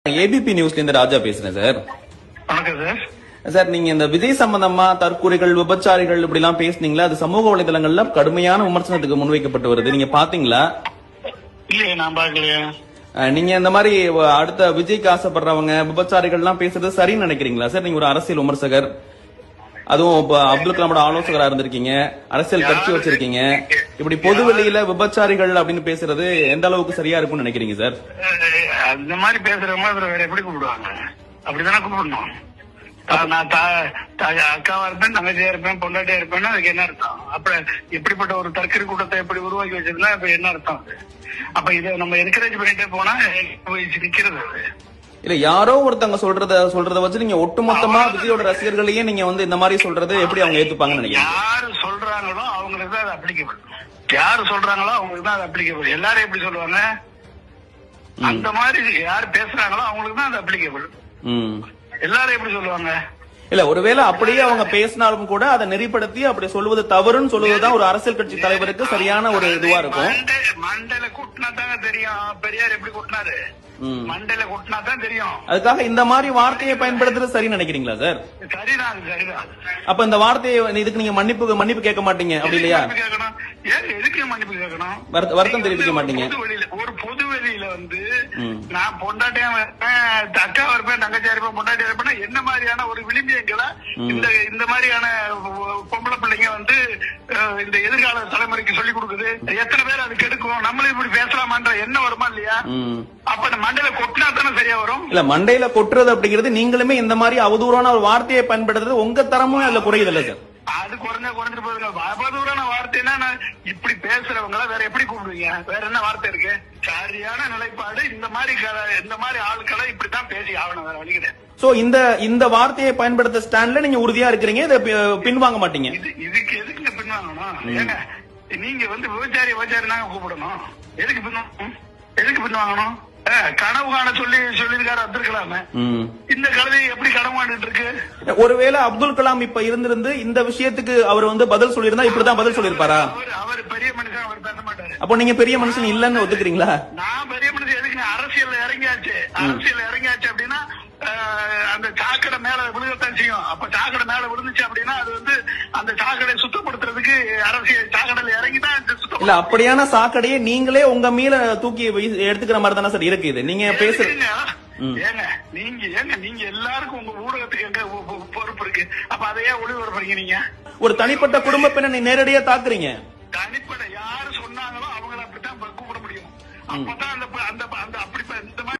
ABP நியூஸ்ல இருந்து ராஜா பேசுறேன் சார். வணக்கம் சார். சார், நீங்க இந்த விஜய் சம்பந்தமா தற்கூறிகள், விபச்சாரிகள் இப்படி எல்லாம் பேசுனீங்களா? அது சமூக வலைதளங்கள்ல கடுமையான விமர்சனத்துக்கு முன்வைக்கப்பட்டு வருது. நீங்க பாத்தீங்களா? இல்லையே, நான் பாக்கலையா. நீங்க இந்த மாதிரி அடுத்த விஜய்க்கு ஆசைப்படுறவங்க விபச்சாரிகள் எல்லாம் பேசுறது சரின்னு நினைக்கிறீங்களா சார்? நீங்க ஒரு அரசியல் விமர்சகர், அதுவும் அப்துல் கலாமோட ஆலோசகரா இருந்திருக்கீங்க, அரசியல் கட்சி வச்சிருக்கீங்க. இப்படி பொது வெளியில விபச்சாரிகள் அப்படின்னு பேசுறது எந்த அளவுக்கு சரியா இருக்கும்னு நினைக்கிறீங்க சார்? அந்த மாதிரி பேசுறவங்க வேற எப்படி கூப்பிடுவாங்க? அப்படித்தானே கூப்பிடணும். நான் அக்காவா இருப்பேன், தங்கச்சியா இருப்பேன், பொண்டாட்டியா இருப்பேன்னா அதுக்கு என்ன அர்த்தம்? அப்ப இப்படிப்பட்ட ஒரு தற்கொலை கூட்டத்தை எப்படி உருவாக்கி வச்சிருந்தா இப்ப என்ன அர்த்தம்? அப்ப இதை நம்ம என்கரேஜ் பண்ணிட்டே போனா நிக்கிறது. இல்ல, யாரோ ஒருத்தவங்க சொல்றத வச்சு நீங்க ஒட்டுமொத்தமா விஜயோட ரசிகர்களையே நீங்க இந்த மாதிரி சொல்றது எப்படி அவங்க ஏத்துப்பாங்கன்னு நினைக்கிறீங்க? யாரு சொல்றாங்களோ அவங்களுக்கு தான் அது அப்ளிகபிள். யாரு சொல்றாங்களோ அவங்களுக்கு தான் அது அப்ளிகபிள். எல்லாரும் எப்படி சொல்லுவாங்க? அந்த மாதிரி யாரு பேசுறாங்களோ அவங்களுக்கு தான் அது அப்ளிகபிள். எல்லாரும் எப்படி சொல்லுவாங்க? இல்ல, ஒருவேளை அப்படியே அவங்க பேசினாலும் கூட அதை நெறிப்படுத்தி அப்படி சொல்வது தவறுன்னு சொல்லுவதுதான் ஒரு அரசியல் கட்சி தலைவருக்கு சரியான ஒரு இதுவா இருக்கும். மண்டையில கூட்டினா தாங்க தெரியும். பெரியார் எப்படி கூட்டினாரு? மண்டையில கூட்டினா தான் தெரியும். அதுக்காக இந்த மாதிரி வார்த்தையை பயன்படுத்துறது சரி நினைக்கிறீங்களா சார்? சரிதான், சரிதான். அப்ப இந்த வார்த்தையை இதுக்கு நீங்க மன்னிப்பு கேட்க மாட்டீங்க, அப்படி இல்லையா? எதுக்கு மன்னிப்பு கேட்கணும்? வருத்தம் தெரிவிக்க மாட்டீங்க? ஒரு பொது வெளியில நான் பொண்டாட்டியா இருப்பேன், அக்காவா இருப்பேன், தங்கச்சியா இருப்பேன், பொண்டாட்டியா இருப்பேன்னா என்ன மாதிரியான ஒரு விளிம்பியங்களை இந்த மாதிரியான பொம்பளை பிள்ளைங்க இந்த எதிர்கால தலைமுறைக்கு சொல்லிக் கொடுக்குது. எத்தனை பேர் அது கெடுக்கும்? நம்மளும் இப்படி பேசலாமான்ற என்ன வருமா இல்லையா? அப்ப மண்டையில கொட்டினா தானே சரியா வரும். இல்ல, மண்டையில கொட்டுறது அப்படிங்கிறது நீங்களுமே இந்த மாதிரி அவதூறான ஒரு வார்த்தையை பயன்படுத்துறது உங்க தரமும் அதுல குறையுது இல்ல சார்? அது குறைஞ்சிட்டு போகுதுங்க. அவதூறான வார்த்தைன்னா இப்படி பேசுறவங்கள வேற எப்படி கூப்பிடுவீங்க? வேற என்ன வார்த்தை இருக்கு? சரியான நிலைப்பாடு. இந்த மாதிரி ஆட்களை இப்படித்தான் பேசி ஆகணும், வேற வழி கிடையாது. சோ இந்த வார்த்தையை பயன்படுத்த ஸ்டாண்ட்ல நீங்க உறுதியா இருக்கிறீங்க, இதை பின்வாங்க மாட்டீங்க. இதுக்கு எதுக்கு பின்வாங்கணும்? ஏங்க, நீங்க விபச்சாரி நாங்க கூப்பிடணும். எதுக்கு பின்வாங்கணும்? கனவு காண சொல்லிருக்காரு அப்துல் கலாம். இந்த கழுதை எப்படி கனவு காண்டுட்டு இருக்கு? ஒருவேளை அப்துல் கலாம் இப்ப இருந்திருந்து இந்த விஷயத்துக்கு அவர் பதில் சொல்லியிருந்தா இப்படிதான் பதில் சொல்லிருப்பாரா? அவர் பெரிய மனுஷன், அவர் பேச மாட்டாரு. அப்போ நீங்க பெரிய மனுஷன் இல்லன்னு ஒத்துக்கிறீங்களா? நான் பெரிய மனுஷன் எதுக்கு? அரசியல் இறங்கியாச்சு அப்படின்னா அந்த சாக்கடை மேல விழுகத்தான் செய்யும். அப்ப சாக்கடை மேல விழுந்துச்சு அப்படின்னா அது அந்த சாக்கடை சுத்தப்படுத்துறதுக்கு அரசியல் சாக்கடையில இறங்கிதான் இல்ல, அப்படியான சாக்கடையை நீங்களே உங்க மீள தூக்கி எடுத்துக்கிற மாதிரி தானே சார் இருக்கு இது நீங்க பேசுறீங்க. நீங்க எல்லாருக்கும் உங்க ஊடகத்துக்கு எங்க பொறுப்பு இருக்கு. அப்ப அதையே ஒளிபரப்புறீங்க. நீங்க ஒரு தனிப்பட்ட குடும்ப பெண்ணை நேரடியா தாக்குறீங்க. தனிப்பட்ட யாரு சொன்னாங்களோ அவங்களை அப்படித்தான் கூப்பிட முடியும். அப்பதான் அந்த அப்படி இந்த மாதிரி